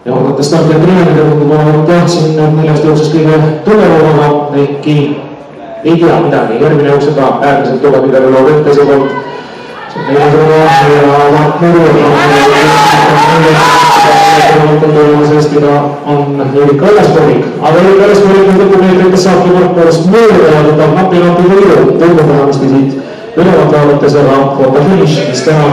Ja vaadates starti treenida, ma tahtsin neljast jooksest kõige tugevamaga, ehkki ei tea midagi. Järgmine jooks on ka äärmiselt tugev Idaru loob ette seekord. See on neljasõna ja Mart Muru. Eestiga on Erik Kallaspolik, aga Erik Kallaspolik on lõpumeetrites saabki Markpoolst mööda ja võtab napi võidu. Tundub vähemasti siit ülevalt vaadates, aga fotofiniš, mis teha